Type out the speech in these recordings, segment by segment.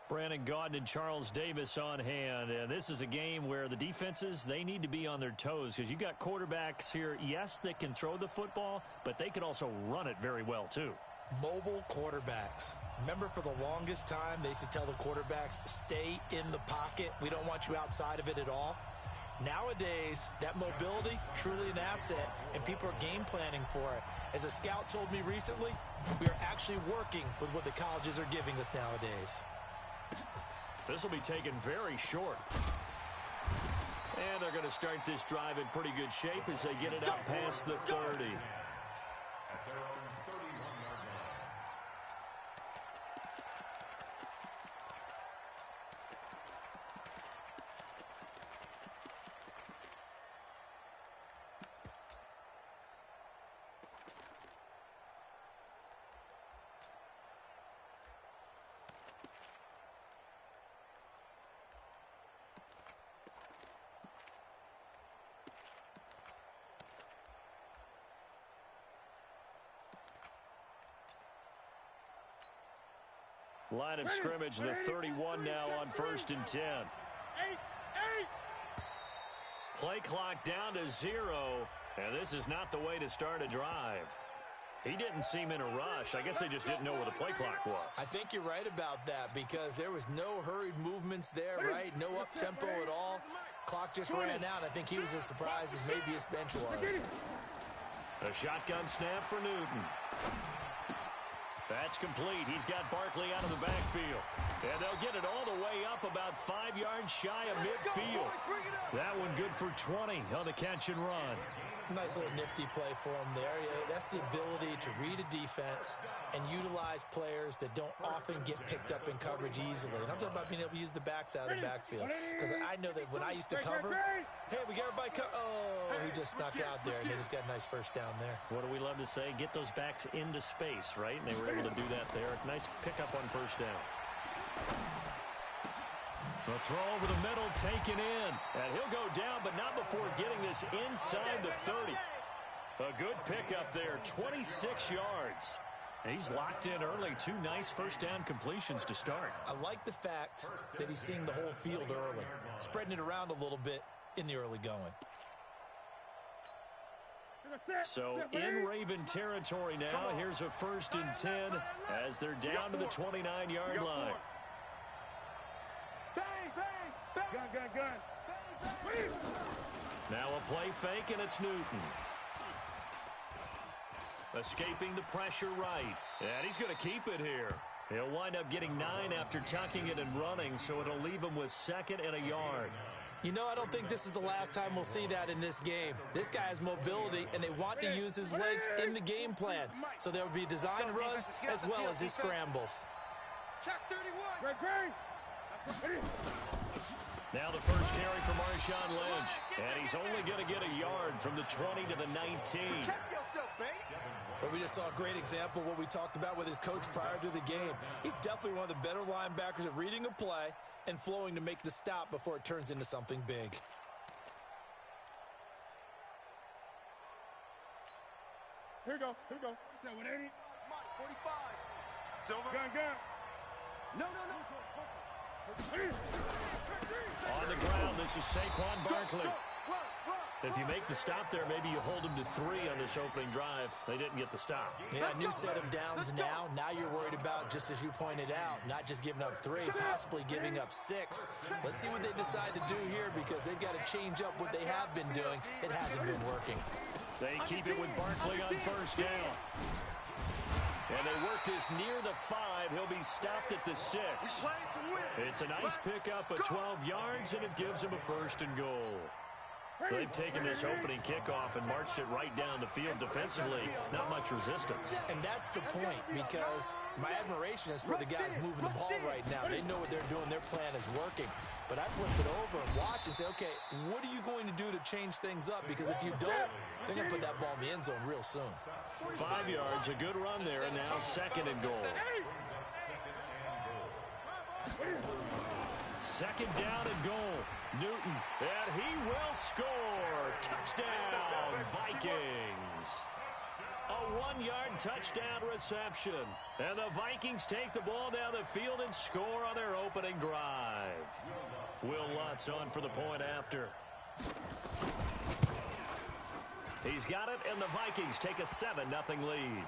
Brandon Gaudin and Charles Davis on hand. And this is a game where the defenses, they need to be on their toes because you got quarterbacks here, yes, that can throw the football, but they can also run it very well too. Mobile quarterbacks. Remember, for the longest time, they used to tell the quarterbacks, stay in the pocket. We don't want you outside of it at all. Nowadays, that mobility, truly an asset, and people are game planning for it. As a scout told me recently, we are actually working with what the colleges are giving us nowadays. This will be taken very short. And they're going to start this drive in pretty good shape as they get it out past the 30. Line of scrimmage, the 31 now on 1st and 10. Play clock down to 0, and this is not the way to start a drive. He didn't seem in a rush. I guess they just didn't know where the play clock was. I think you're right about that because there was no hurried movements there, right? No up-tempo at all. Clock just ran out. I think he was as surprised as maybe his bench was. A shotgun snap for Newton. That's complete. He's got Barkley out of the backfield. And they'll get it all the way up about 5 yards shy of midfield. That one good for 20 on the catch and run. Nice little nifty play for him there. That's the ability to read a defense and utilize players that don't often get picked up in coverage easily. And I'm talking about being able to use the backs out of the backfield. Because I know that when I used to cover, hey, we got everybody oh, he just snuck out there, and they just got a nice first down there. What do we love to say? Get those backs into space, right? And they were able to do that there. Nice pickup on first down. The throw over the middle, taken in. And he'll go down, but not before getting this inside the 30. A good pickup there, 26 yards. And he's locked in early. 2 nice first down completions to start. I like the fact that he's seeing the whole field early, spreading it around a little bit in the early going. So in Raven territory now, here's a 1st and 10 as they're down to the 29-yard line. Now a play fake, and it's Newton. Escaping the pressure right. And he's going to keep it here. He'll wind up getting 9 after tucking it and running, so it'll leave him with 2nd and a yard. You know, I don't think this is the last time we'll see that in this game. This guy has mobility, and they want to use his legs in the game plan. So there will be design runs as well as his scrambles. Check 31. Now the first carry for Marshawn Lynch. And he's only going to get a yard from the 20 to the 19. But we just saw a great example of what we talked about with his coach prior to the game. He's definitely one of the better linebackers at reading a play and flowing to make the stop before it turns into something big. Here we go. 180. 45. Silver. Gun. No. On the ground, this is Saquon Barkley. If you make the stop there, maybe you hold them to 3 on this opening drive. They didn't get the stop. Yeah, new set of downs now. Now you're worried about, just as you pointed out, not just giving up 3, possibly giving up 6. Let's see what they decide to do here because they've got to change up what they have been doing. It hasn't been working. They keep it with Barkley on first down. And they work this near the 5. He'll be stopped at the 6. It's a nice pickup of 12 yards, and it gives him a 1st and goal. They've taken this opening kickoff and marched it right down the field defensively. Not much resistance. And that's the point, because my admiration is for the guys moving the ball right now. They know what they're doing. Their plan is working. But I flip it over and watch and say, okay, what are you going to do to change things up? Because if you don't, they're going to put that ball in the end zone real soon. 5 yards, a good run there, and now 2nd and goal. 2nd down and goal. Newton, and he will score. Touchdown, Vikings. A one-yard touchdown reception. And the Vikings take the ball down the field and score on their opening drive. Will Lutz on for the point after. He's got it, and the Vikings take a 7-0 lead.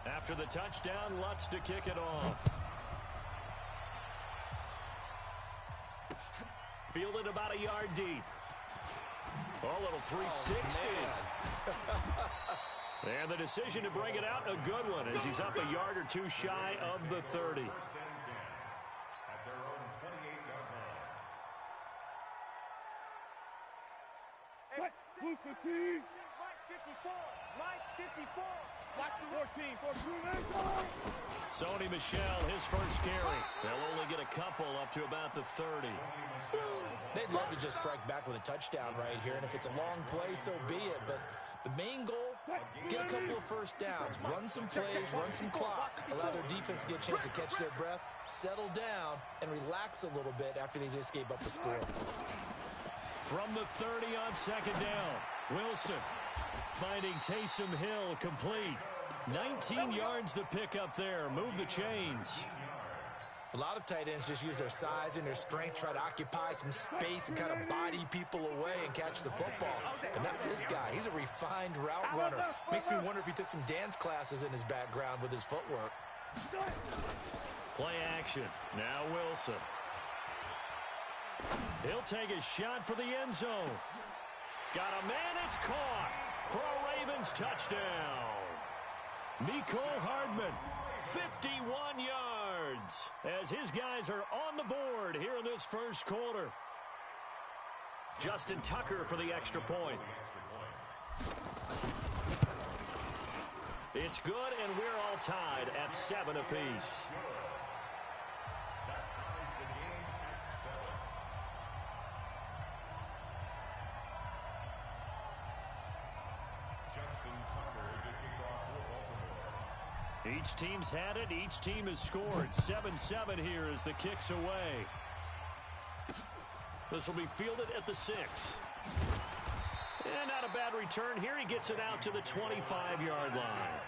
After the touchdown, Lutz to kick it off. Fielded about a yard deep. A little 360. And the decision to bring it out, a good one, as he's up a yard or two shy of the 30. Move 15. Mike 54. Mike 54. Watch the 14. Sony Michel, his first carry. They'll only get a couple up to about the 30. They'd love to just strike back with a touchdown right here, and if it's a long play, so be it. But the main goal, get a couple of first downs, run some plays, run some clock, allow their defense to get a chance to catch their breath, settle down, and relax a little bit after they just gave up a score. From the 30 on second down, Wilson finding Taysom Hill complete. 19 yards to pick up there. Move the chains. A lot of tight ends just use their size and their strength, try to occupy some space and kind of body people away and catch the football. But not this guy. He's a refined route runner. Makes me wonder if he took some dance classes in his background with his footwork. Play action. Now Wilson. He'll take a shot for the end zone. Got a man, it's caught for a Ravens touchdown. Mecole Hardman, 51 yards, as his guys are on the board here in this first quarter. Justin Tucker for the extra point. It's good, and we're all tied at 7 apiece. Each team's had it. Each team has scored. 7-7 here as the kick's away. This will be fielded at the 6. And not a bad return here. He gets it out to the 25-yard line.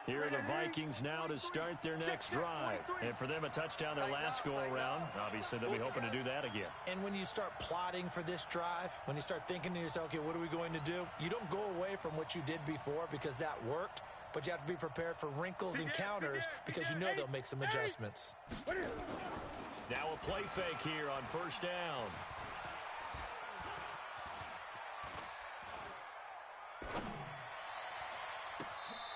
Here are the Vikings now to start their next drive. And for them, a touchdown their last go-around. Obviously, they'll be hoping to do that again. And when you start plotting for this drive, when you start thinking to yourself, okay, what are we going to do? You don't go away from what you did before because that worked, but you have to be prepared for wrinkles and counters because you know they'll make some adjustments. Now a play fake here on first down.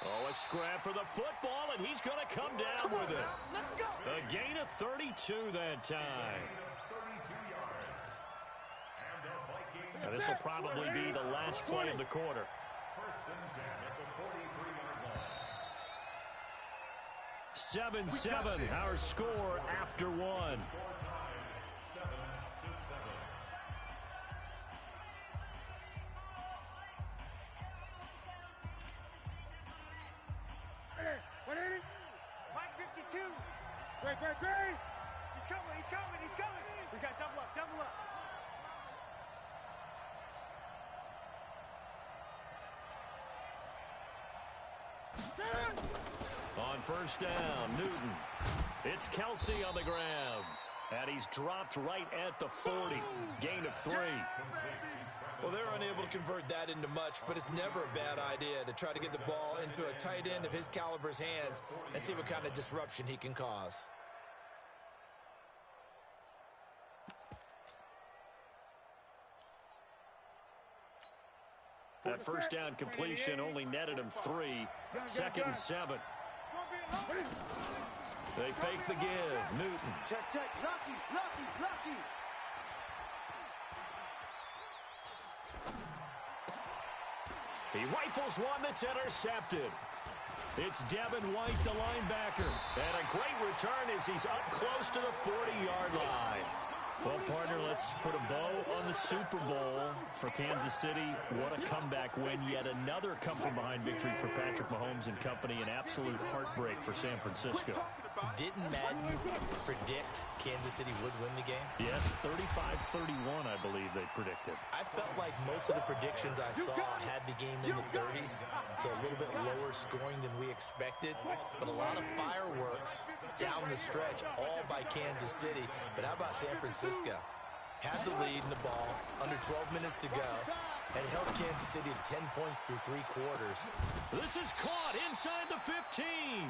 Oh, a scrap for the football, and he's going to come down with it. Let's go. A gain of 32 that time. Now, this will probably be the last play of the quarter. First and 10 at the 43-yard line. 7-7, our score after one. Great. He's coming. We got double up. On first down, Newton. It's Kelsey on the grab. And he's dropped right at the 40. Gain of 3. Well, they're unable to convert that into much, but it's never a bad idea to try to get the ball into a tight end of his caliber's hands and see what kind of disruption he can cause. That first down completion only netted him 3. Second and 7. They fake the give. Newton. Check. Lucky. He rifles one that's intercepted. It's Devin White, the linebacker. And a great return as he's up close to the 40-yard line. Well, partner, let's put a bow on the Super Bowl for Kansas City. What a comeback win. Yet another come-from-behind victory for Patrick Mahomes and company. An absolute heartbreak for San Francisco. Didn't Madden predict Kansas City would win the game? Yes, 35-31, I believe they predicted. I felt like most of the predictions I saw had the game in the 30s, so a little bit lower scoring than we expected, but a lot of fireworks down the stretch, all by Kansas City. But how about San Francisco? Had the lead in the ball, under 12 minutes to go, and held Kansas City to 10 points through 3 quarters. This is caught inside the 15.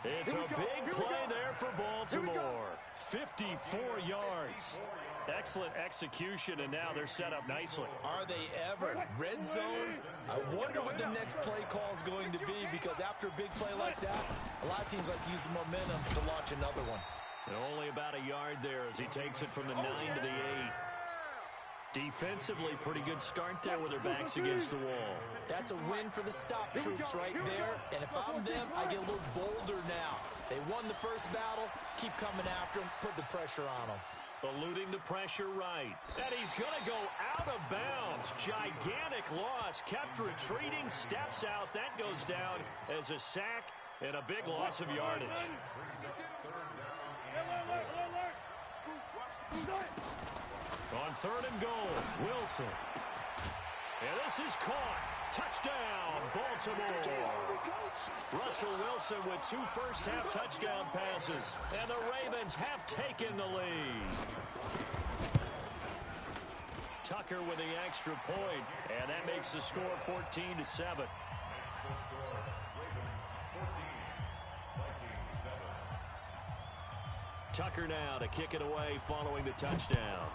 It's a big play there for Baltimore. 54 yards. Excellent execution, and now they're set up nicely. Are they ever? Red zone? I wonder what the next play call is going to be, because after a big play like that, a lot of teams like to use the momentum to launch another one. And only about a yard there as he takes it from the 9 to the 8. Defensively, pretty good start there with their backs against the wall. That's a win for the stop troops right there. And if I'm them, I get a little bolder now. They won the first battle. Keep coming after them. Put the pressure on them. Eluding the pressure right. And he's going to go out of bounds. Gigantic loss. Kept retreating. Steps out. That goes down as a sack and a big loss of yardage. On 3rd and goal, Wilson. And this is caught. Touchdown, Baltimore. Russell Wilson with 2 first-half touchdown passes. And the Ravens have taken the lead. Tucker with the extra point. And that makes the score 14-7. Tucker now to kick it away following the touchdown.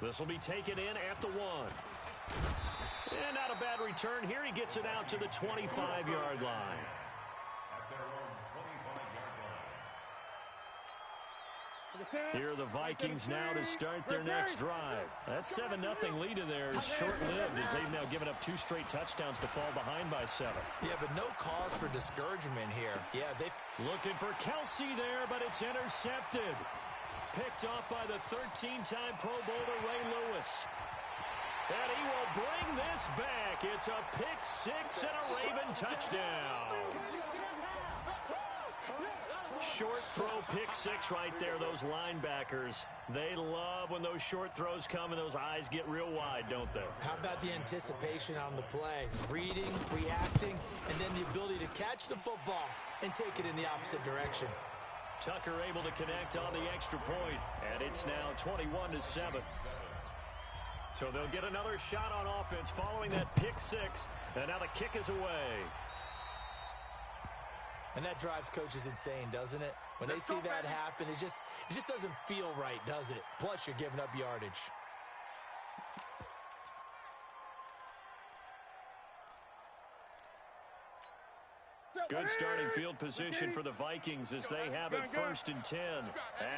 This will be taken in at the 1. And not a bad return here. He gets it out to the 25-yard line. Here are the Vikings now to start their next drive. That 7-0 lead in there is short-lived as they've now given up 2 straight touchdowns to fall behind by 7. Yeah, but no cause for discouragement here. Yeah, they looking for Kelsey there, but it's intercepted. Picked off by the 13-time Pro Bowler Ray Lewis. And he will bring this back. It's a pick-6 and a Raven touchdown. Short throw, pick-6 right there. Those linebackers, they love when those short throws come and those eyes get real wide, don't they? How about the anticipation on the play? Reading, reacting, and then the ability to catch the football and take it in the opposite direction. Tucker able to connect on the extra point, and it's now 21-7. So they'll get another shot on offense following that pick-6, and now the kick is away. And that drives coaches insane, doesn't it? When they see that happen, it just doesn't feel right, does it? Plus, you're giving up yardage. Good starting field position for the Vikings as they have it 1st and 10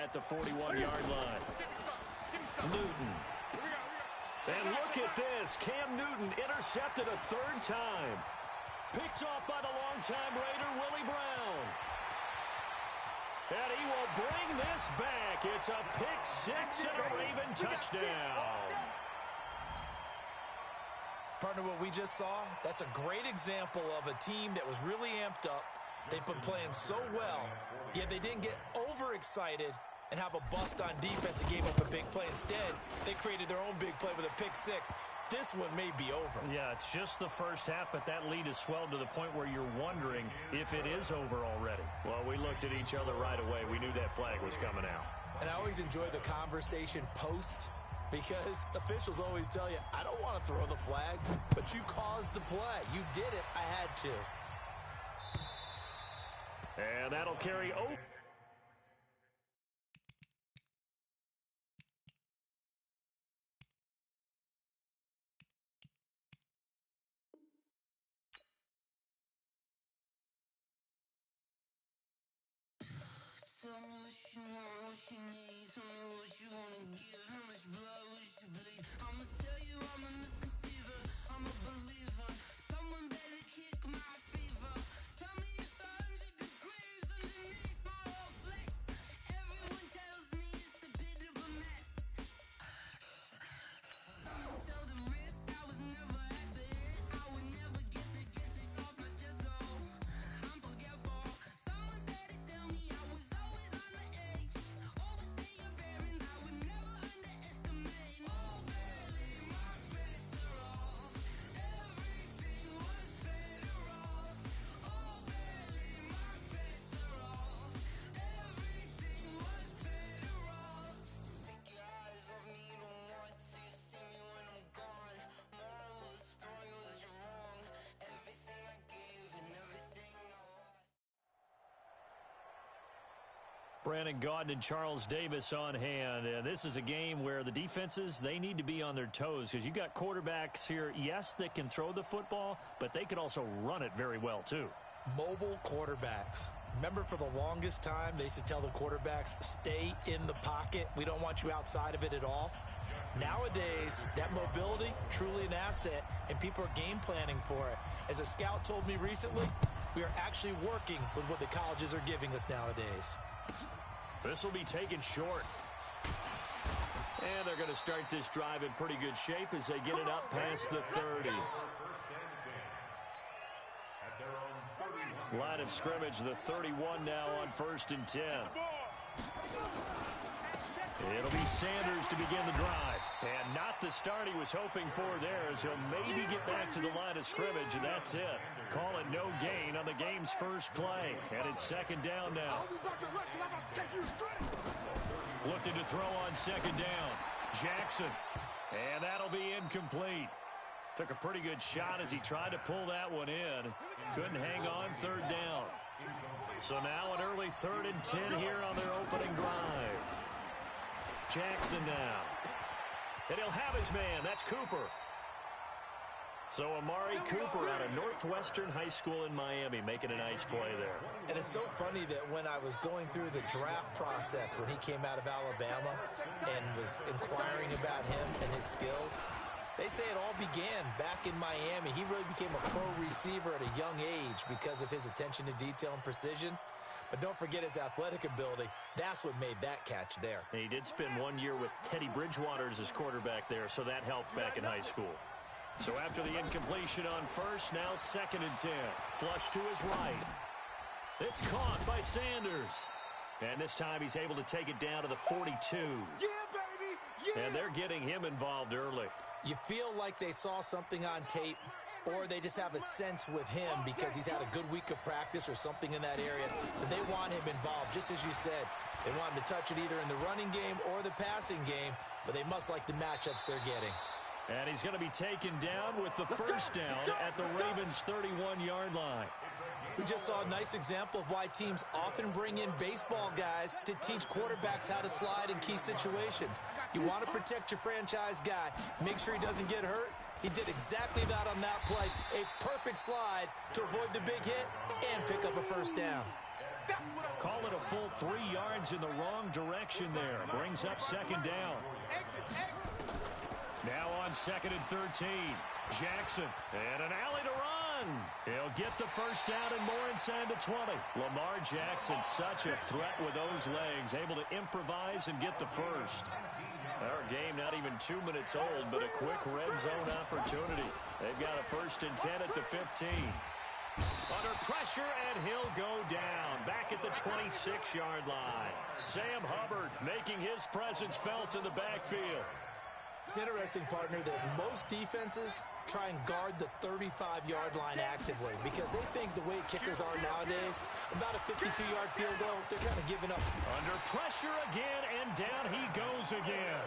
at the 41-yard line. Newton. And look at this. Cam Newton intercepted a 3rd time. Picked off by the longtime Raider, Willie Brown. And he will bring this back. It's a pick-6 and a Raven touchdown. Partner, what we just saw, that's a great example of a team that was really amped up. They've been playing so well, yet they didn't get overexcited and have a bust on defense and gave up a big play. Instead, they created their own big play with a pick-6. This one may be over. Yeah, it's just the first half, but that lead has swelled to the point where you're wondering if it is over already. Well, we looked at each other right away. We knew that flag was coming out. And I always enjoy the conversation post, because officials always tell you, I don't want to throw the flag, but you caused the play. You did it. I had to. And that'll carry over. Tell me what you want, what you need. Tell me what you wanna give. How much blood would you Brandon Gaudin and Charles Davis on hand. This is a game where the defenses, they need to be on their toes because you got quarterbacks here, yes, that can throw the football, but they can also run it very well, too. Mobile quarterbacks. Remember, for the longest time, they used to tell the quarterbacks, stay in the pocket. We don't want you outside of it at all. Nowadays, that mobility, truly an asset, and people are game planning for it. As a scout told me recently, we are actually working with what the colleges are giving us nowadays. This will be taken short. And they're going to start this drive in pretty good shape as they get it up past the 30. Line of scrimmage, the 31 now on 1st and 10. It'll be Sanders to begin the drive. And not the start he was hoping for there, as he'll maybe get back to the line of scrimmage, and that's it. Call it no gain on the game's first play. And it's 2nd down now. Looking to throw on 2nd down. Jackson. And that'll be incomplete. Took a pretty good shot as he tried to pull that one in. Couldn't hang on 3rd down. So now an early 3rd and 10 here on their opening drive. Jackson now. And he'll have his man. That's Cooper. So Amari Cooper out of Northwestern High School in Miami making a nice play there. And it's so funny that when I was going through the draft process when he came out of Alabama and was inquiring about him and his skills, they say it all began back in Miami. He really became a pro receiver at a young age because of his attention to detail and precision. But don't forget his athletic ability. That's what made that catch there. And he did spend 1 year with Teddy Bridgewater as his quarterback there, so that helped back in high school. So after the incompletion on 1st, now 2nd and 10. Flush to his right. It's caught by Sanders. And this time he's able to take it down to the 42. Yeah, baby! Yeah! And they're getting him involved early. You feel like they saw something on tape, or they just have a sense with him because he's had a good week of practice or something in that area, that they want him involved. Just as you said, they want him to touch it either in the running game or the passing game, but they must like the matchups they're getting. And he's going to be taken down with the 1st down at the Ravens' 31-yard line. We just saw a nice example of why teams often bring in baseball guys to teach quarterbacks how to slide in key situations. You want to protect your franchise guy. Make sure he doesn't get hurt. He did exactly that on that play. A perfect slide to avoid the big hit and pick up a 1st down. Call it a full 3 yards in the wrong direction there. Brings up 2nd down. Now on 2nd and 13. Jackson. And an alley to run. He'll get the 1st down and more inside the 20. Lamar Jackson, such a threat with those legs. Able to improvise and get the 1st. Our game not even 2 minutes old, but a quick red zone opportunity. They've got a 1st and 10 at the 15. Under pressure, and he'll go down. Back at the 26-yard line. Sam Hubbard making his presence felt in the backfield. It's interesting, partner, that most defenses try and guard the 35-yard line actively because they think the way kickers are nowadays, about a 52-yard field goal, they're kind of giving up. Under pressure again, and down he goes again.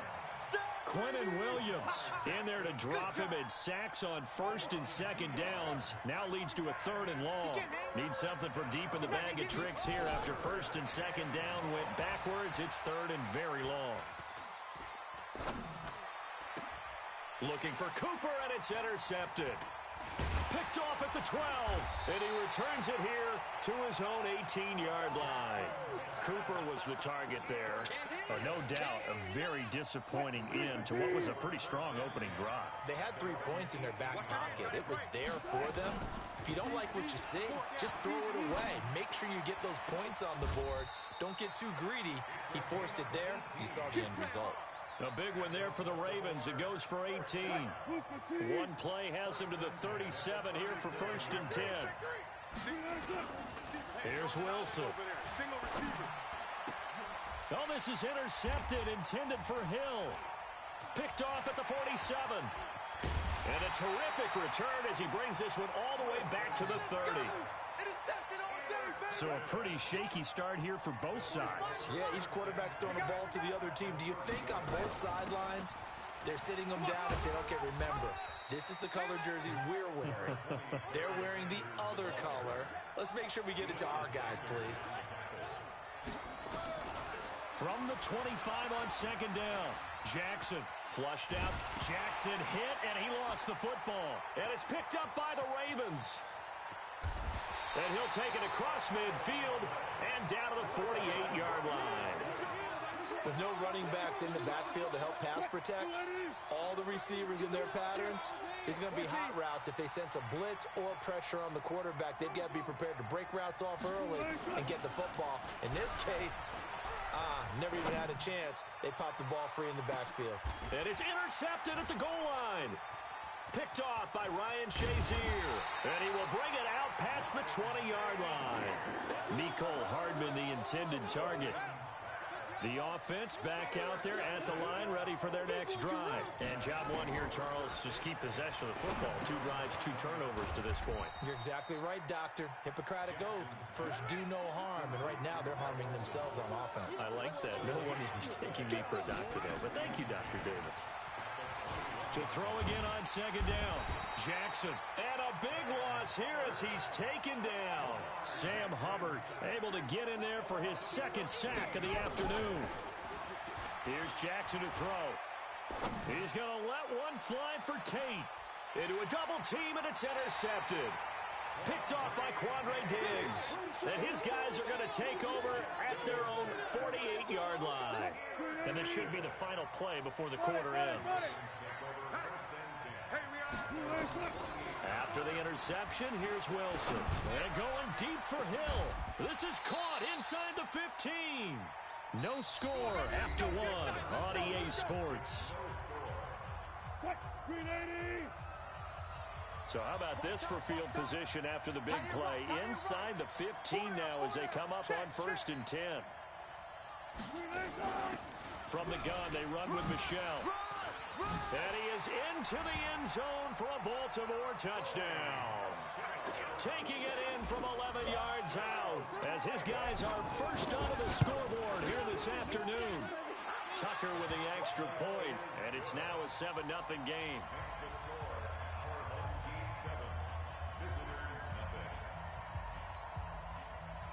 Quinnen Williams in there to drop him, and sacks on 1st and 2nd downs. Now leads to a 3rd and long. Needs something from deep in the bag of tricks here after 1st and 2nd down went backwards. It's 3rd and very long. Looking for Cooper, and it's intercepted. Picked off at the 12, and he returns it here to his own 18-yard line. Cooper was the target there. Oh, no doubt a very disappointing end to what was a pretty strong opening drive. They had 3 points in their back pocket. It was there for them. If you don't like what you see, just throw it away. Make sure you get those points on the board. Don't get too greedy. He forced it there. You saw the end result. A big one there for the Ravens. It goes for 18. One play has him to the 37 here for 1st and 10. Here's Wilson. Oh, this is intercepted, intended for Hill. Picked off at the 47. And a terrific return as he brings this one all the way back to the 30. So a pretty shaky start here for both sides. Yeah, each quarterback's throwing the ball to the other team. Do you think on both sidelines they're sitting them down and saying, okay, remember, this is the color jersey we're wearing. They're wearing the other color. Let's make sure we get it to our guys, please. From the 25 on 2nd down, Jackson flushed out. Jackson hit, and he lost the football. And it's picked up by the Ravens. And he'll take it across midfield and down to the 48-yard line. With no running backs in the backfield to help pass protect, all the receivers in their patterns, is going to be hot routes. If they sense a blitz or pressure on the quarterback, they've got to be prepared to break routes off early and get the football. In this case, never even had a chance. They popped the ball free in the backfield. And it's intercepted at the goal line. Picked off by Ryan Shazier. And he will bring it out past the 20-yard line. Nicole Hardman, the intended target. The offense back out there at the line, ready for their next drive. And job one here, Charles, just keep possession of the football. 2 drives, 2 turnovers to this point. You're exactly right, Doctor. Hippocratic oath. First, do no harm. And right now, they're harming themselves on offense. I like that. No one is mistaking me for a doctor, though. But thank you, Dr. Davis. To throw again on 2nd down. Jackson. And a big loss here as he's taken down. Sam Hubbard able to get in there for his 2nd sack of the afternoon. Here's Jackson to throw. He's going to let one fly for Tate. Into a double team, and it's intercepted. Picked off by Quandre Diggs. And his guys are going to take over at their own 48-yard line. And this should be the final play before the quarter ends. After the interception, here's Wilson. And going deep for Hill. This is caught inside the 15. No score after 1 on EA Sports. So how about this for field position after the big play? Inside the 15 now as they come up on 1st and 10. From the gun, they run with Michelle. And he is into the end zone for a Baltimore touchdown. Taking it in from 11 yards out as his guys are first onto the scoreboard here this afternoon. Tucker with the extra point, and it's now a 7-0 game.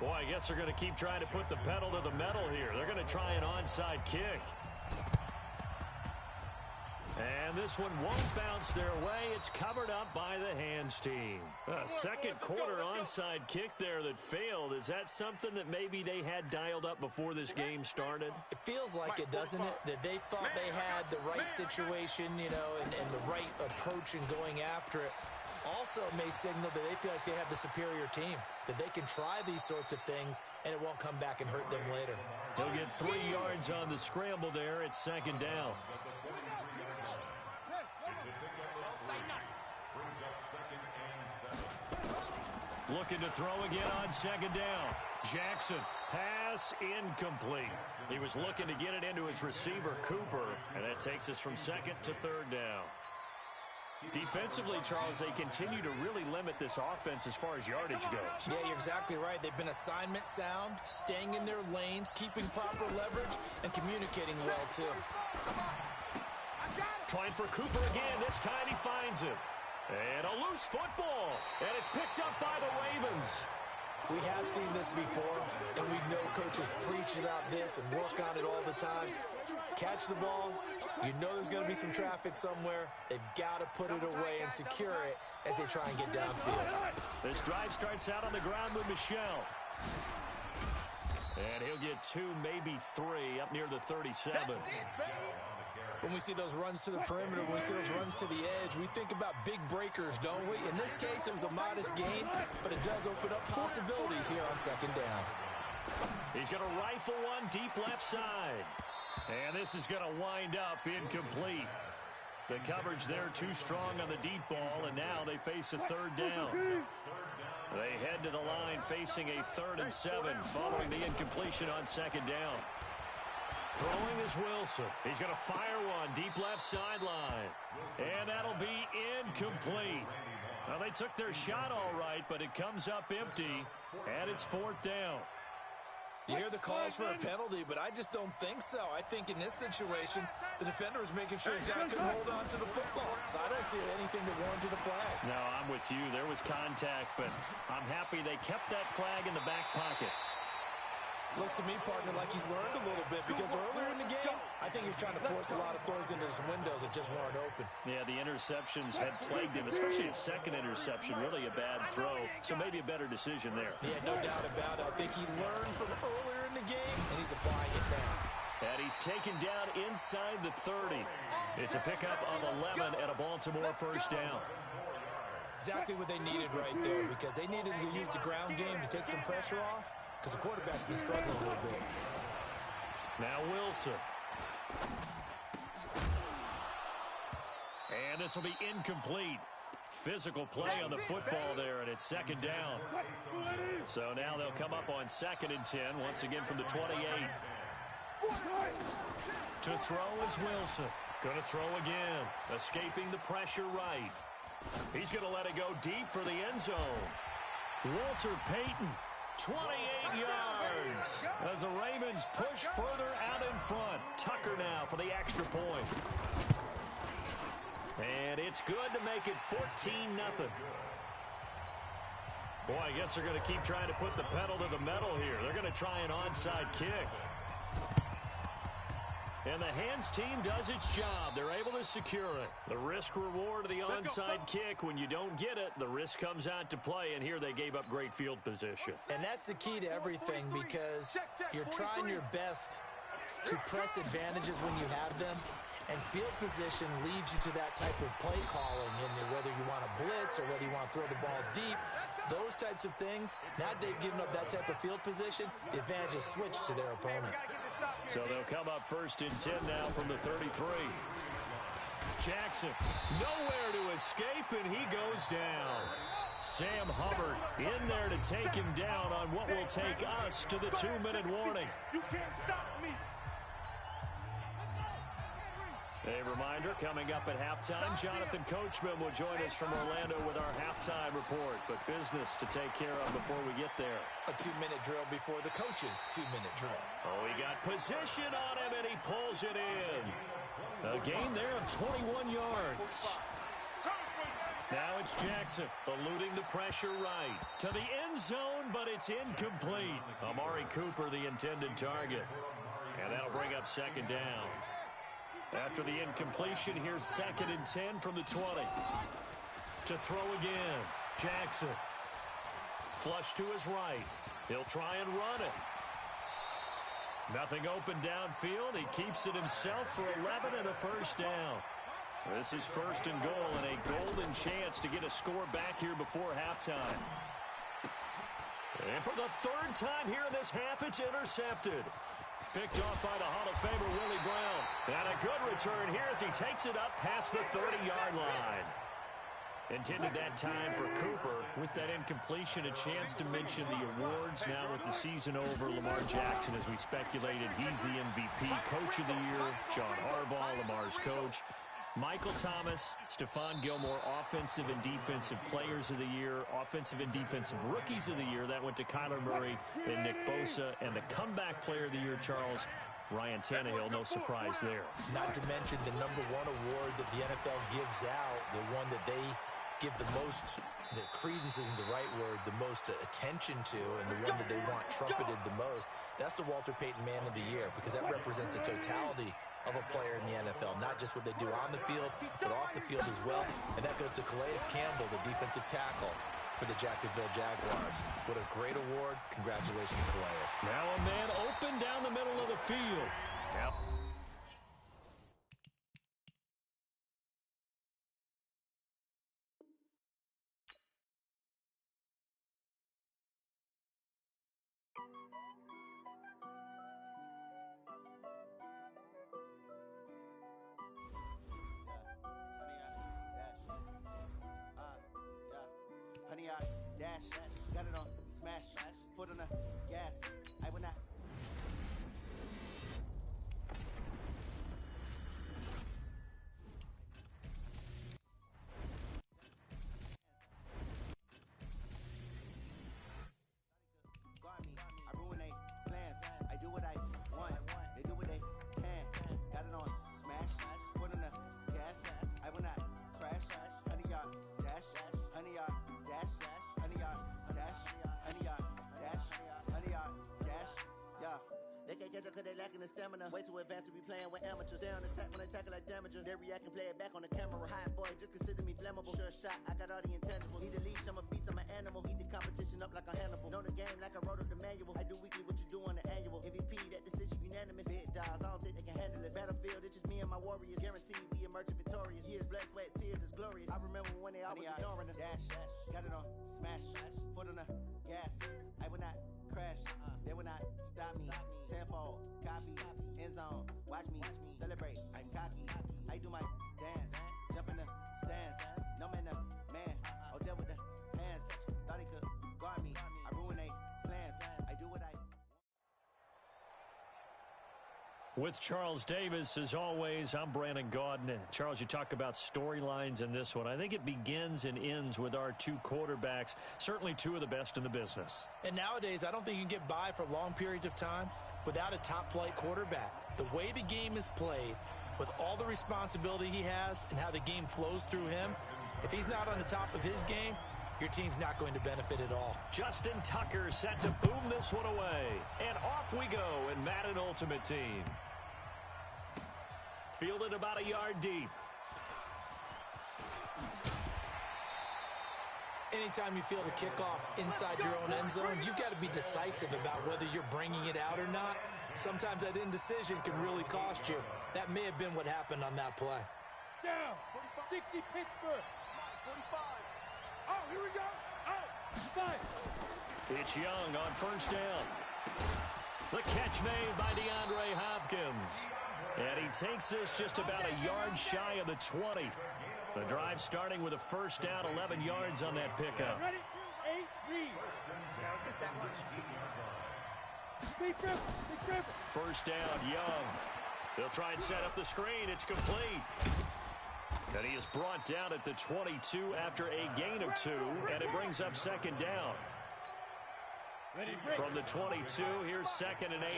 Boy, I guess they're going to keep trying to put the pedal to the metal here. They're going to try an onside kick. And this one won't bounce their way. It's covered up by the hands team. A 2nd quarter onside kick there that failed. Is that something that maybe they had dialed up before this game started? It feels like it, doesn't it? That they thought they had the right situation, you know, and the right approach in going after it. Also may signal that they feel like they have the superior team, that they can try these sorts of things and it won't come back and hurt them later. He'll get 3 yards on the scramble there. It's 2nd down. Looking to throw again on 2nd down. Jackson, pass incomplete. He was looking to get it into his receiver, Cooper, and that takes us from 2nd to 3rd down. Defensively, Charles, they continue to really limit this offense as far as yardage goes. Yeah, you're exactly right. They've been assignment sound, staying in their lanes, keeping proper leverage, and communicating well, too. Trying for Cooper again. This time he finds him. And a loose football. And it's picked up by the Ravens. We have seen this before, and we know coaches preach about this and work on it all the time. Catch the ball, You know there's going to be some traffic somewhere. They've got to put it away and secure it as they try and get downfield. This drive starts out on the ground with Michel. And he'll get 2, maybe 3 up near the 37. When we see those runs to the perimeter, when we see those runs to the edge, we think about big breakers, don't we? In this case, it was a modest gain, but it does open up possibilities here on second down. He's going to rifle one deep left side. And this is going to wind up incomplete. The coverage there too strong on the deep ball, and now they face a third down. They head to the line facing a 3rd and 7 following the incompletion on second down. Throwing is Wilson. He's going to fire one deep left sideline. And that'll be incomplete. Well, they took their shot all right, but it comes up empty, and it's 4th down. You hear the calls for a penalty, but I just don't think so. I think in this situation, the defender was making sure his guy couldn't hold on to the football. So I don't see anything to warrant the flag. No, I'm with you. There was contact, but I'm happy they kept that flag in the back pocket. Looks to me, partner, like he's learned a little bit, because earlier in the game, I think he was trying to force a lot of throws into some windows that just weren't open. Yeah, the interceptions had plagued him, especially his second interception, really a bad throw, so maybe a better decision there. Yeah, no doubt about it. I think he learned from earlier in the game, and he's applying it now. And he's taken down inside the 30. It's a pickup of 11 at a Baltimore first down. Exactly what they needed right there, because they needed to use the ground game to take some pressure off, because the quarterback's been struggling a little bit. Now Wilson. And this will be incomplete. Physical play on the football there, and it's second down. So now they'll come up on 2nd and 10, once again from the 28. To throw is Wilson. Going to throw again. Escaping the pressure right. He's going to let it go deep for the end zone. Walter Payton, 28 yards. As the Ravens push further out in front. Tucker now for the extra point. And it's good to make it 14-0. Boy, I guess they're going to keep trying to put the pedal to the metal here. They're going to try an onside kick. And the hands team does its job. They're able to secure it. The risk-reward of the onside kick. When you don't get it, the risk comes out to play, and here they gave up great field position. And that's the key to everything, because you're trying your best to press advantages when you have them, and field position leads you to that type of play calling, and whether you want to blitz or whether you want to throw the ball deep, those types of things. Now they've given up that type of field position, the advantage is switched to their opponent. So they'll come up 1st and 10 now from the 33. Jackson, nowhere to escape, and he goes down. Sam Hubbard in there to take him down on what will take us to the 2-minute warning. You can't stop me. A reminder, coming up at halftime, Jonathan Coachman will join us from Orlando with our halftime report. But business to take care of before we get there. A 2-minute drill before the coach's 2-minute drill. Oh, he got position on him, and he pulls it in. A gain there of 21 yards. Now it's Jackson eluding the pressure right. To the end zone, but it's incomplete. Amari Cooper, the intended target. And that'll bring up 2nd down. After the incompletion, here's 2nd and 10 from the 20. To throw again, Jackson. Flush to his right. He'll try and run it. Nothing open downfield. He keeps it himself for 11 and a first down. This is 1st and goal and a golden chance to get a score back here before halftime. And for the 3rd time here in this half, it's intercepted. Picked off by the Hall of Famer, Willie Brown. And a good return here as he takes it up past the 30-yard line. Intended that time for Cooper. With that incompletion, a chance to mention the awards. Now with the season over, Lamar Jackson, as we speculated, he's the MVP, Coach of the Year. John Harbaugh, Lamar's coach. Michael Thomas, Stephon Gilmore, Offensive and Defensive Players of the Year, Offensive and Defensive Rookies of the Year. That went to Kyler Murray and Nick Bosa. And the Comeback Player of the Year, Charles, Ryan Tannehill, no surprise there. Not to mention the #1 award that the NFL gives out, the one that they give the most, the credence isn't the right word, the most attention to, and the one that they want trumpeted the most. That's the Walter Payton Man of the Year, because that represents the totality of a player in the NFL, not just what they do on the field, but off the field as well. And that goes to Calais Campbell, the defensive tackle for the Jacksonville Jaguars. What a great award. Congratulations, Calais. Now a man open down the middle of the field. Yep. Honey, I dash, got it on smash, foot on the gas. I will not. Got me, I ruin they plans. I do what I want, they do what they can. Got it on smash, foot on the gas. I will not crash. Honey, I dash, honey, I dash, honey, I dash, honey, I dash, honey, I dash, yeah. They can't catch up cause they lacking the stamina. Way too advanced to be playing with amateurs. Stay on attack when they tackle like damager. They react and play it back on the camera. Hot boy, just consider me flammable. Sure shot, I got all the intangibles. Need a leash, I'm a beast, I'm an animal. Heat the competition up like a Hannibal. Know the game like I wrote up the manual. I do weekly what you do on the annual. MVP, that decision unanimous. Big dials, I don't think they can handle this. Battlefield, it's just me and my warriors. Guaranteed we emerging victorious. Years, blood, sweat, tears, it's glorious. I remember when they always ignoring us. Dash, got it on smash, foot on the gas. I will not crash, they will not stop me. Tenfold, copy, end zone, watch me celebrate. I'm cocky, I do my dance, jump in the stands. No man, the man, oh, deal with the hands. Thought he could guard me, I ruin they plans. I do what I. With Charles Davis, as always, I'm Brandon Gaudin. Charles, you talk about storylines in this one. I think it begins and ends with our two quarterbacks, certainly two of the best in the business. And nowadays, I don't think you can get by for long periods of time without a top-flight quarterback. The way the game is played, with all the responsibility he has and how the game flows through him, if he's not on the top of his game, your team's not going to benefit at all. Justin Tucker set to boom this one away. And off we go in Madden Ultimate Team. Fielded about a yard deep. Anytime you feel the kickoff inside your own end zone, you've got to be decisive about whether you're bringing it out or not. Sometimes that indecision can really cost you. That may have been what happened on that play. Down. 60 Pittsburgh. 45. Oh, here we go. Oh, 5. It's Young on first down. The catch made by DeAndre Hopkins. And he takes this just about a yard shy of the 20. The drive starting with a first down, 11 yards on that pickup. Ready? 8, read. Yeah, let's go sack lunch. Big grip. First down, Young. They'll try and set up the screen. It's complete. And he is brought down at the 22 after a gain of 2, and it brings up second down. From the 22, here's second and 8.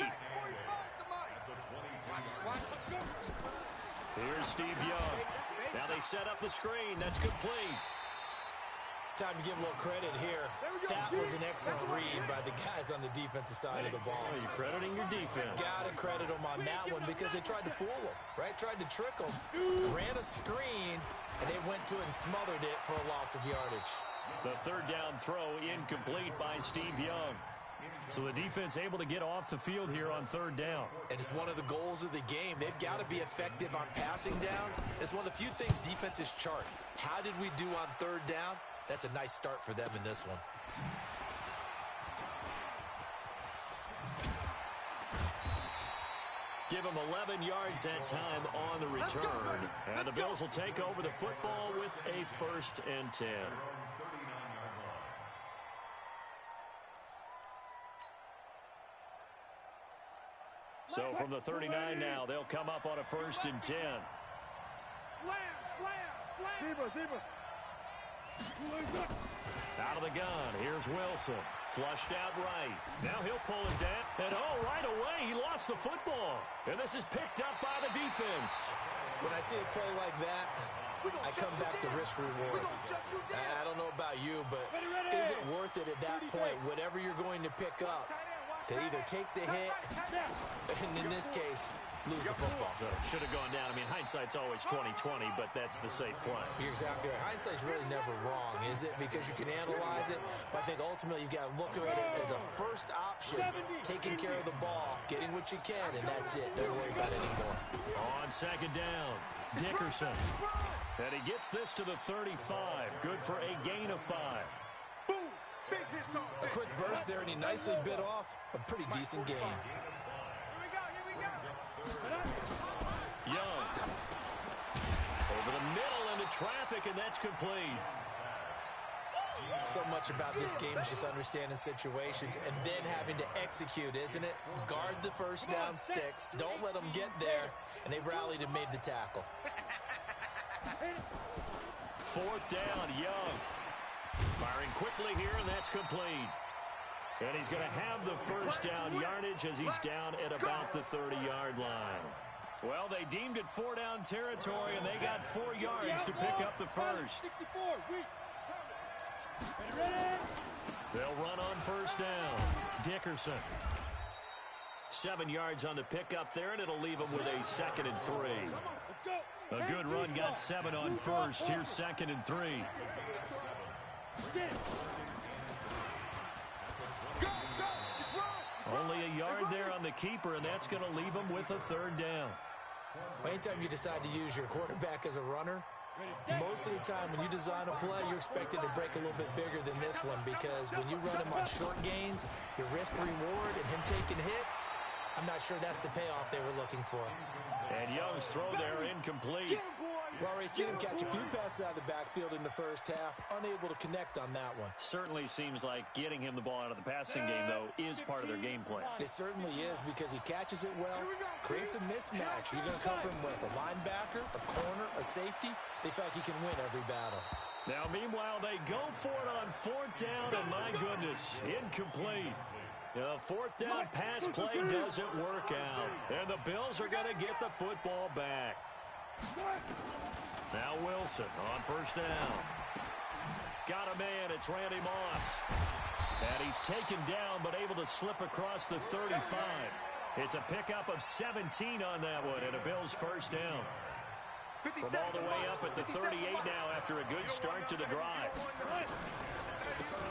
Here's Steve Young. Now they set up the screen. That's complete. Time to give a little credit here. That was an excellent read by the guys on the defensive side of the ball. Oh, you're crediting your defense. Got to credit them on that one because they tried to fool them, right? Tried to trick them. Ran a screen, and they went to it and smothered it for a loss of yardage. The third down throw incomplete by Steve Young. So the defense able to get off the field here on third down. And it's one of the goals of the game. They've got to be effective on passing downs. It's one of the few things defenses chart. How did we do on third down? That's a nice start for them in this one. Give them 11 yards that time on the return. And the Bills will take over the football with a 1st and 10. So from the 39 now, they'll come up on a 1st and 10. Slam. Deeper. Out of the gun, here's Wilson. Flushed out right. Now he'll pull it down. And right away, he lost the football. And this is picked up by the defense. When I see a play like that, I come back to risk reward. I don't know about you, but is it worth it at that point, whatever you're going to pick up, to either take the hit, and in this case, lose the football. So should have gone down. I mean, hindsight's always 20/20, but that's the safe play. You're exactly right. Hindsight's really never wrong, is it? Because you can analyze it, but I think ultimately you've got to look at it as a first option, taking care of the ball, getting what you can, and that's it. Don't worry about it anymore. On second down, Dickerson. And he gets this to the 35. Good for a gain of 5. A quick burst there, and he nicely bit off a pretty decent gain. Young. Over the middle into traffic, and that's complete. So much about this game is just understanding situations and then having to execute, isn't it? Guard the first down sticks. Don't let them get there. And they rallied and made the tackle. Fourth down, Young. Firing quickly here, and that's complete. And he's going to have the first down yardage as he's down at about the 30-yard line. Well, they deemed it 4-down territory, and they got 4 yards to pick up the first. They'll run on first down. Dickerson. 7 yards on the pickup there, and it'll leave him with a 2nd and 3. A good run got 7 on first. Here's 2nd and 3. Only a yard there on the keeper, and that's going to leave him with a 3rd down. Anytime you decide to use your quarterback as a runner, most of the time when you design a play, you're expected to break a little bit bigger than this one, because when you run him on short gains, your risk-reward and him taking hits, I'm not sure that's the payoff they were looking for. And Young's throw there incomplete. We've already seen him catch a few passes out of the backfield in the first half, unable to connect on that one. Certainly seems like getting him the ball out of the passing game, though, is part of their game plan. It certainly is, because he catches it well, creates a mismatch. You're going to cover him with a linebacker, a corner, a safety. They feel like he can win every battle. Now, meanwhile, they go for it on 4th down, and my goodness, incomplete. The 4th down pass play doesn't work out, and the Bills are going to get the football back. Now Wilson on first down. Got a man, it's Randy Moss. And he's taken down, but able to slip across the 35. It's a pickup of 17 on that one, and a Bills first down. From all the way up at the 38 now after a good start to the drive.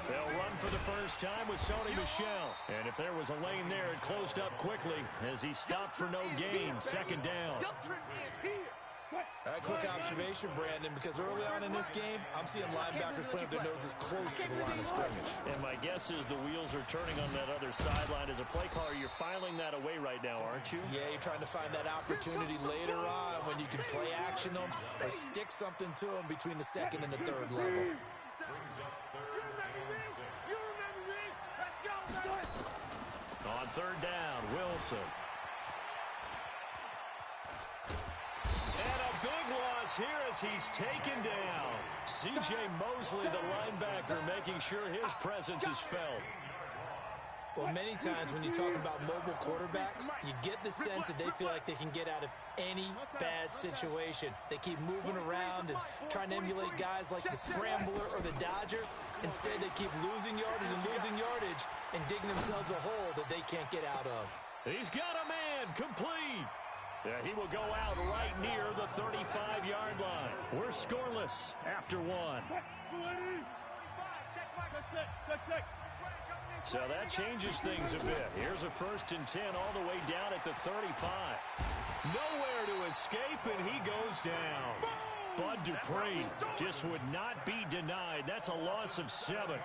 They'll run for the first time with Sony Michel. And if there was a lane there, it closed up quickly as he stopped for no gain. 2nd down. A quick observation, Brandon, because early on in this game, I'm seeing linebackers putting their noses close to the line of scrimmage. And my guess is the wheels are turning on that other sideline. As a play caller, you're filing that away right now, aren't you? Yeah, you're trying to find that opportunity later on when you can play action them or stick something to them between the 2nd and the 3rd level. On 3rd down, Wilson. And a big loss here as he's taken down. C.J. Mosley, the linebacker, making sure his presence is felt. Well, many times when you talk about mobile quarterbacks, you get the sense that they feel like they can get out of any bad situation. They keep moving around and trying to emulate guys like the Scrambler or the Dodger. Instead, they keep losing yardage and digging themselves a hole that they can't get out of. He's got a man, complete. Yeah, he will go out right near the 35-yard line. We're scoreless after 1. So that changes things a bit. Here's a 1st and 10 all the way down at the 35. Nowhere to escape, and he goes down. Bud Dupree just would not be denied. That's a loss of 7.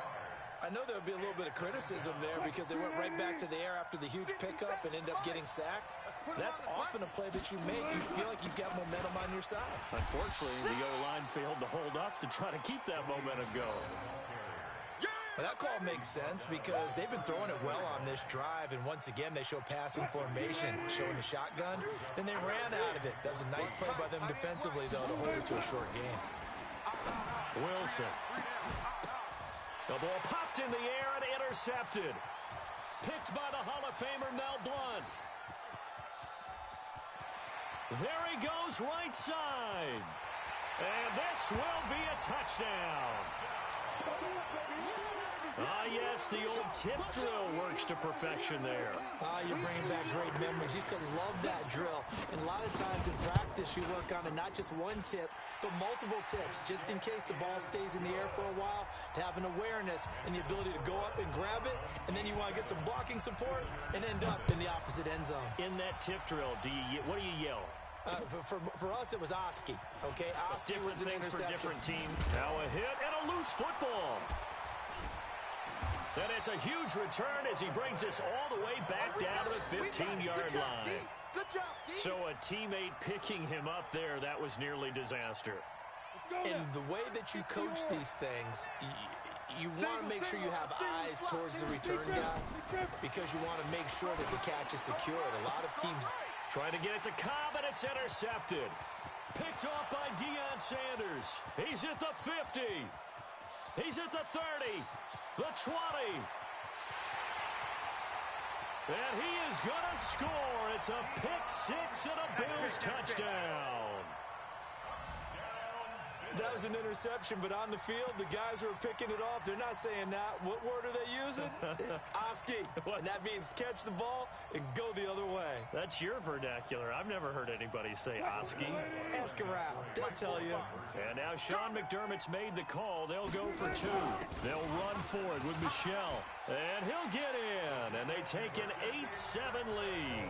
I know there would be a little bit of criticism there because they went right back to the air after the huge pickup and ended up getting sacked. That's often a play that you make. You feel like you've got momentum on your side. Unfortunately, the O-line failed to hold up to try to keep that momentum going. But that call makes sense because they've been throwing it well on this drive, and once again they show passing formation, showing the shotgun. Then they ran out of it. That was a nice play by them defensively, though, to hold it to a short game. Wilson. The ball popped in the air and intercepted. Picked by the Hall of Famer Mel Blount. There he goes right side. And this will be a touchdown. Yes, the old tip drill works to perfection there. You're bringing back great memories. Used to love that drill. And a lot of times in practice, you work on it, not just one tip, but multiple tips, just in case the ball stays in the air for a while, to have an awareness and the ability to go up and grab it, and then you want to get some blocking support and end up in the opposite end zone. In that tip drill, what do you yell? For us, it was Oski. Okay, Oski was an interception. For different team. Now a hit and a loose football. And it's a huge return as he brings us all the way back down to the 15-yard line. Good job, D. So a teammate picking him up there, that was nearly disaster. And the way that you coach these things, you want to make sure you have eyes towards the return guy because you want to make sure that the catch is secured. A lot of teams trying to get it to Cobb, and it's intercepted. Picked off by Deion Sanders. He's at the 50. He's at the 30. The 20. And he is going to score. It's a pick six and a Bills touchdown. That was an interception, but on the field, the guys who are picking it off, they're not saying that. What word are they using? It's Oski. And that means catch the ball and go the other way. That's your vernacular. I've never heard anybody say Oski. Ask around. They'll tell you. And now Sean McDermott's made the call. They'll go for two. They'll run for it with Michelle. And he'll get in. And they take an 8-7 lead.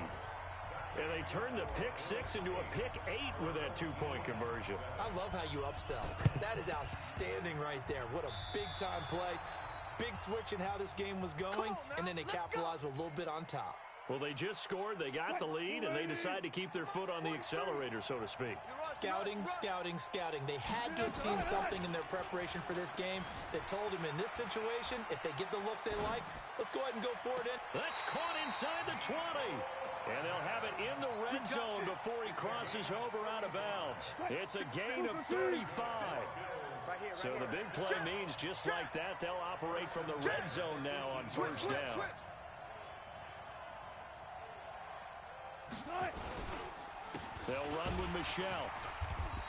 And they turn the pick six into a pick eight with that two-point conversion. I love how you upsell. That is outstanding right there. What a big-time play. Big switch in how this game was going, and then they capitalized with a little bit on top. Well, they just scored, they got the lead, and they decide to keep their foot on the accelerator, so to speak. Scouting, scouting, scouting. They had to have seen something in their preparation for this game that told them in this situation, if they get the look they like, let's go ahead and go for it. That's caught inside the 20. And they'll have it in the red zone before he crosses over out of bounds. It's a gain of 35. So the big play means just like that, they'll operate from the red zone now on first down. They'll run with Michelle.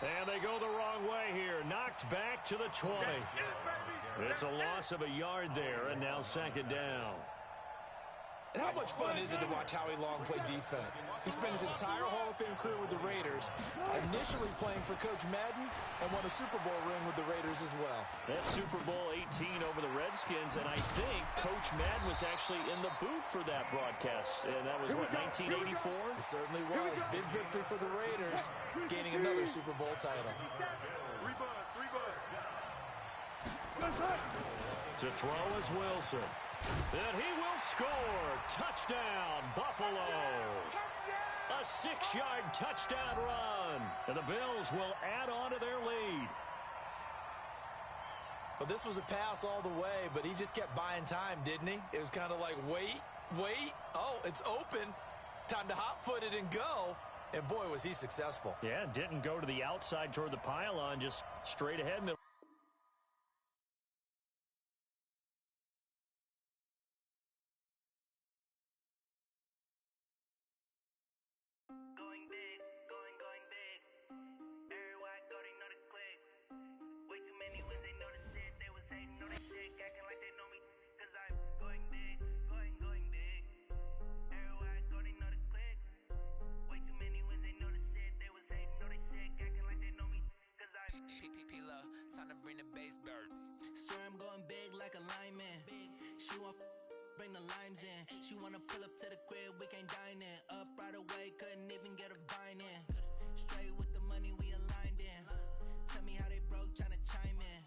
And they go the wrong way here. Knocked back to the 20. It's a loss of a yard there, and now second down. And how much fun is it to watch Howie Long play defense? He spent his entire Hall of Fame career with the Raiders, initially playing for Coach Madden, and won a Super Bowl ring with the Raiders as well. That's Super Bowl 18 over the Redskins, and I think Coach Madden was actually in the booth for that broadcast, and that was, what, 1984? It certainly was. Big victory for the Raiders, gaining another Super Bowl title. To throw is Wilson. And he will score. Touchdown, Buffalo. A 6-yard touchdown run. And the Bills will add on to their lead. Well, this was a pass all the way, but he just kept buying time, didn't he? It was kind of like, wait. Oh, it's open. Time to hot-foot it and go. And, boy, was he successful. Yeah, didn't go to the outside toward the pylon, just straight ahead. Time to bring the bass bird. Swear I'm going big like a lineman. She want bring the limes in. She wanna pull up to the crib, we can't dine in. Up right away, couldn't even get a vine in. Straight with the money, we aligned in. Tell me how they broke, tryna chime in.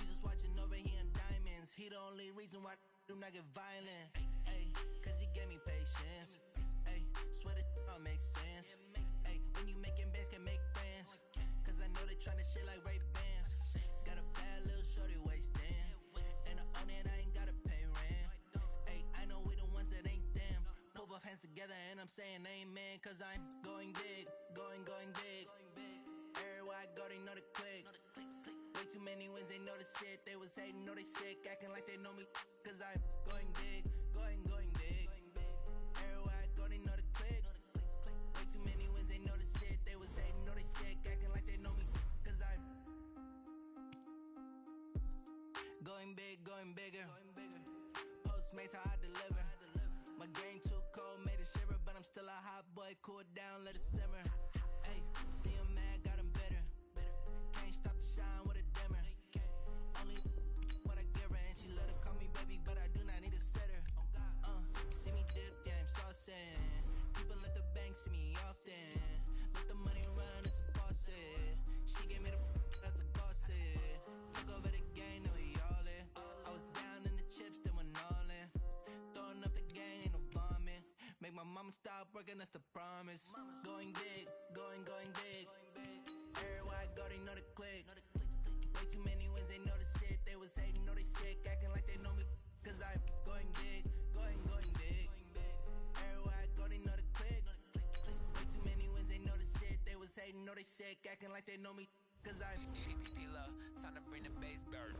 Jesus watching over here in diamonds. He the only reason why do not get violent. Ay, cause he gave me patience. Ay, swear that all makes sense. Ay, when you making bands, can make friends. Cause I know they tryna shit like Ray Bans. Got a bad little shorty wasting. And I own it, I ain't gotta pay rent. Ay, I know we the ones that ain't them. Pull both hands together and I'm saying amen. Cause I'm going big, going big. Everywhere I go, they know the click. Way too many wins, they know the shit. They was hating, know they sick, acting like they know me. Cause I'm going big, going big. Everywhere I go, they know the click. Way too many wins, they know the shit. They was hating, know they sick, acting like they know me. Cause I'm going big, going bigger. Postmates, how I deliver. My game too cold, made it shiver, but I'm still a hot boy. Cool it down, let it simmer. Hey, see him mad, got him bitter. Can't stop the shine with a dimmer. Only what I give her, and she let her call me baby, but I do not need a sitter. See me dip, yeah, I'm saucing. People at the bank see me often. Let the money run, it's a faucet. She gave me the that's a bosses. Took over the game, now we all in. I was down in the chips, then went all in. Throwing up the gang, ain't no bombing. Make my mama stop working, that's the promise. Going big, going big. Everywhere I go, they know the click. Way too many wins, they know the shit. They was hating, know they sick, acting like they know me. Cause I'm going big, going big. Everywhere I go, they know the click. Way too many wins, they know the shit. They was hating, know they sick, acting like they know me. Cause I'm P-Low, time to bring the bass bird.